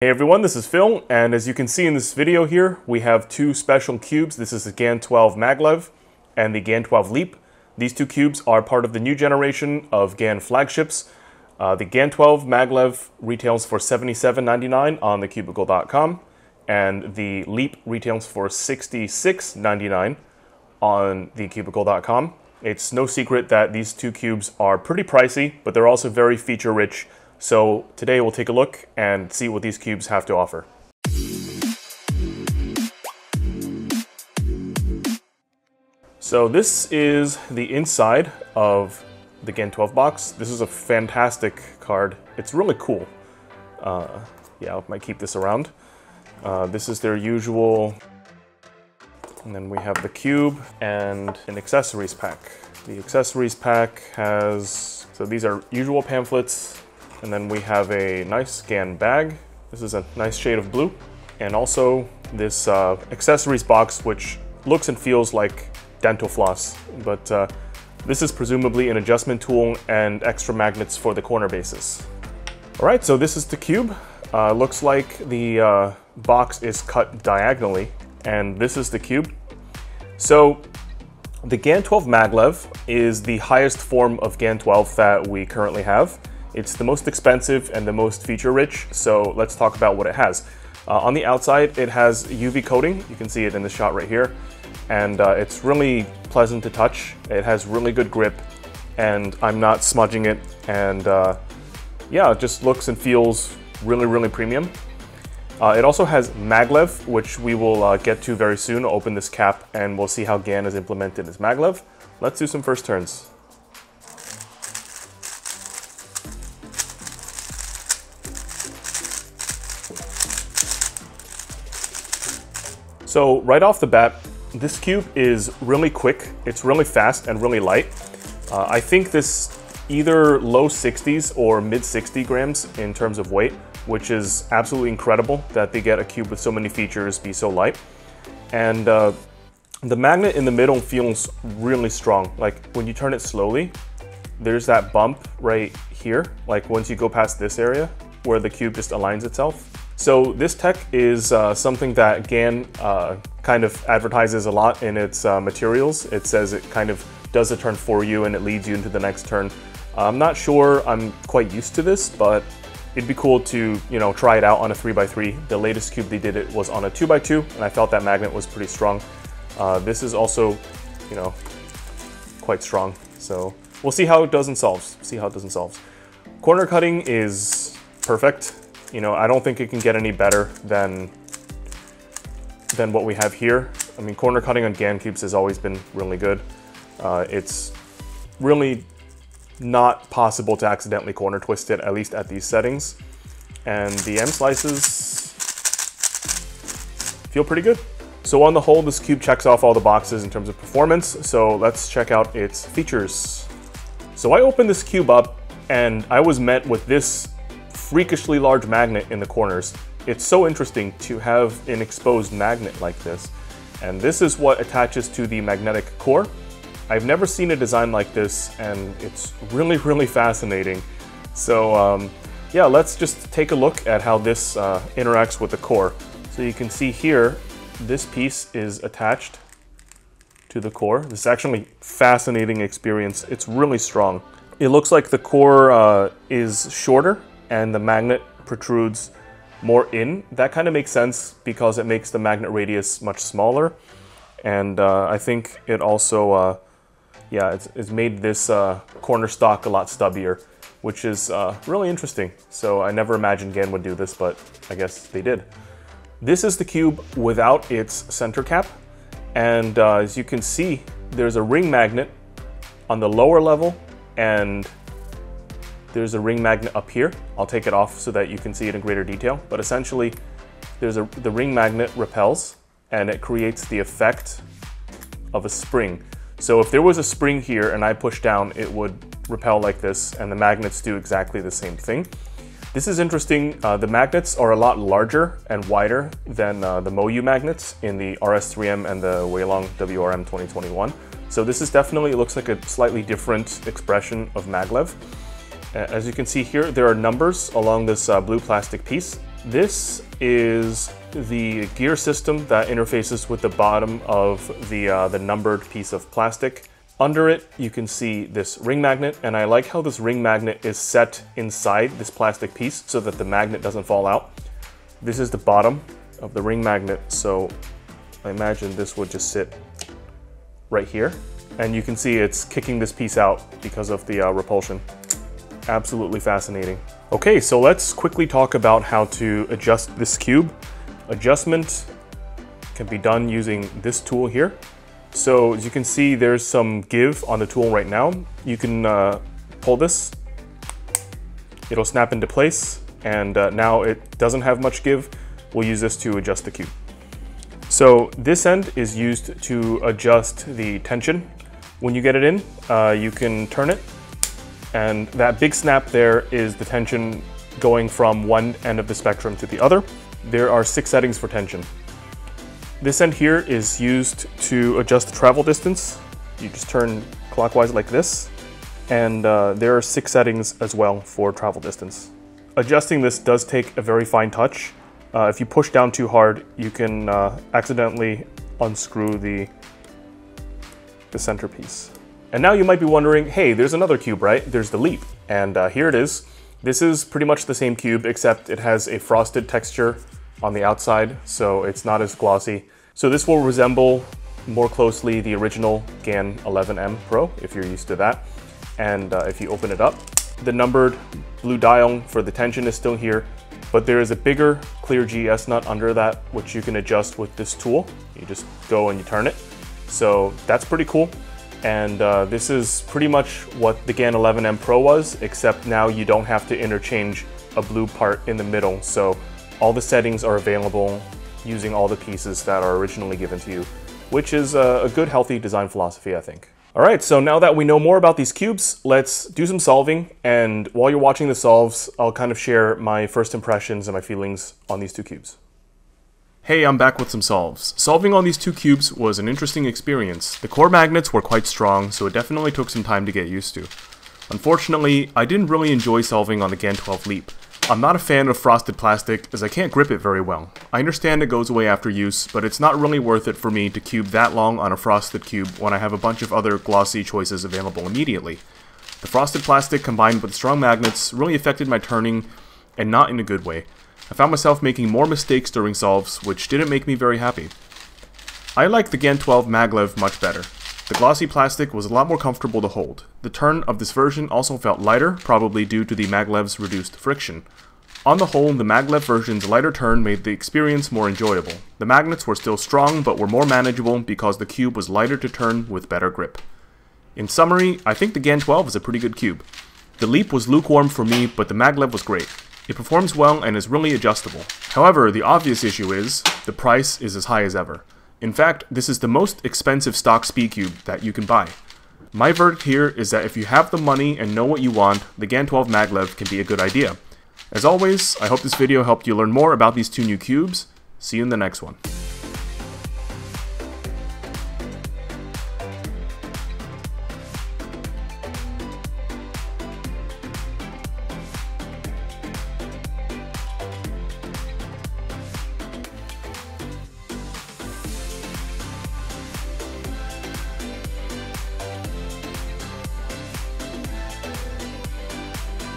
Hey everyone, this is Phil, and as you can see in this video here, we have two special cubes. This is the GAN12 Maglev and the GAN12 Leap. These two cubes are part of the new generation of GAN flagships. The GAN12 Maglev retails for $77.99 on thecubicle.com, and the Leap retails for $66.99 on thecubicle.com. It's no secret that these two cubes are pretty pricey, but they're also very feature-rich. So today we'll take a look and see what these cubes have to offer. So this is the inside of the GAN12 box. This is a fantastic card. It's really cool. Yeah, I might keep this around. This is their usual, and then we have the cube and an accessories pack. The accessories pack has, so these are usual pamphlets. And then we have a nice GAN bag. This is a nice shade of blue. And also this accessories box, which looks and feels like dental floss. But this is presumably an adjustment tool and extra magnets for the corner bases. All right, so this is the cube. Looks like the box is cut diagonally, and this is the cube. So the GAN12 Maglev is the highest form of GAN12 that we currently have. It's the most expensive and the most feature-rich, so let's talk about what it has. On the outside, it has UV coating. You can see it in the shot right here. And it's really pleasant to touch. It has really good grip, and I'm not smudging it. And yeah, it just looks and feels really, really premium. It also has Maglev, which we will get to very soon. I'll open this cap, and we'll see how GAN is implemented as Maglev. Let's do some first turns. So right off the bat, this cube is really quick, it's really fast and really light. I think this either low 60s or mid 60 grams in terms of weight, which is absolutely incredible that they get a cube with so many features be so light. And the magnet in the middle feels really strong. Like when you turn it slowly, there's that bump right here, like once you go past this area where the cube just aligns itself. So this tech is something that GAN kind of advertises a lot in its materials. It says it kind of does the turn for you and it leads you into the next turn. I'm not sure I'm quite used to this, but it'd be cool to, you know, try it out on a 3x3. The latest cube they did it was on a 2x2, and I felt that magnet was pretty strong. This is also, you know, quite strong. So we'll see how it does in solves. Corner cutting is perfect. You know, I don't think it can get any better than what we have here. I mean, corner cutting on GAN cubes has always been really good. It's really not possible to accidentally corner twist it, at least at these settings. And the M slices feel pretty good. So on the whole, this cube checks off all the boxes in terms of performance. So let's check out its features. So I opened this cube up and I was met with this freakishly large magnet in the corners. It's so interesting to have an exposed magnet like this. And this is what attaches to the magnetic core. I've never seen a design like this, and it's really, really fascinating. So yeah, let's just take a look at how this interacts with the core. So you can see here, this piece is attached to the core. This is actually a fascinating experience. It's really strong. It looks like the core is shorter and the magnet protrudes more in. That kind of makes sense because it makes the magnet radius much smaller. And I think it also, yeah, it's made this corner stock a lot stubbier, which is really interesting. So I never imagined GAN would do this, but I guess they did. This is the cube without its center cap. And as you can see, there's a ring magnet on the lower level, and there's a ring magnet up here. I'll take it off so that you can see it in greater detail. But essentially, the ring magnet repels, and it creates the effect of a spring. So if there was a spring here and I push down, it would repel like this, and the magnets do exactly the same thing. This is interesting. The magnets are a lot larger and wider than the MoYu magnets in the RS3M and the Weilong WRM 2021. So this is definitely, it looks like a slightly different expression of maglev. As you can see here, there are numbers along this blue plastic piece, This is the gear system that interfaces with the bottom of the numbered piece of plastic. Under it, you can see this ring magnet, and I like how this ring magnet is set inside this plastic piece so that the magnet doesn't fall out. This is the bottom of the ring magnet, so I imagine this would just sit right here. And you can see it's kicking this piece out because of the repulsion. Absolutely fascinating. Okay, so let's quickly talk about how to adjust this cube. Adjustment can be done using this tool here. So as you can see, there's some give on the tool right now. You can pull this, it'll snap into place, and now it doesn't have much give. We'll use this to adjust the cube. So this end is used to adjust the tension. When you get it in, you can turn it, and that big snap there is the tension going from one end of the spectrum to the other. There are 6 settings for tension. This end here is used to adjust the travel distance. You just turn clockwise like this, and there are 6 settings as well for travel distance. Adjusting this does take a very fine touch. If you push down too hard, you can accidentally unscrew the centerpiece. And now you might be wondering, hey, there's another cube, right? There's the Leap, and here it is. This is pretty much the same cube, except it has a frosted texture on the outside, so it's not as glossy. So this will resemble more closely the original GAN 11M Pro, if you're used to that. And if you open it up, the numbered blue dial for the tension is still here, but there is a bigger clear GS nut under that, which you can adjust with this tool. You just go and you turn it. So that's pretty cool. And this is pretty much what the GAN 11M Pro was, except now you don't have to interchange a blue part in the middle. So all the settings are available using all the pieces that are originally given to you, which is a good, healthy design philosophy, I think. All right, so now that we know more about these cubes, let's do some solving. And while you're watching the solves, I'll kind of share my first impressions and my feelings on these 2 cubes. Hey, I'm back with some solves. Solving on these 2 cubes was an interesting experience. The core magnets were quite strong, so it definitely took some time to get used to. Unfortunately, I didn't really enjoy solving on the GAN 12 Leap. I'm not a fan of frosted plastic as I can't grip it very well. I understand it goes away after use, but it's not really worth it for me to cube that long on a frosted cube when I have a bunch of other glossy choices available immediately. The frosted plastic combined with strong magnets really affected my turning, and not in a good way. I found myself making more mistakes during solves, which didn't make me very happy. I like the GAN 12 maglev much better. The glossy plastic was a lot more comfortable to hold. The turn of this version also felt lighter, probably due to the maglev's reduced friction. On the whole, the maglev version's lighter turn made the experience more enjoyable. The magnets were still strong, but were more manageable because the cube was lighter to turn with better grip. In summary, I think the GAN 12 is a pretty good cube. The Leap was lukewarm for me, but the maglev was great. It performs well and is really adjustable. However, the obvious issue is, the price is as high as ever. In fact, this is the most expensive stock Speed Cube that you can buy. My verdict here is that if you have the money and know what you want, the GAN 12 maglev can be a good idea. As always, I hope this video helped you learn more about these 2 new cubes. See you in the next one.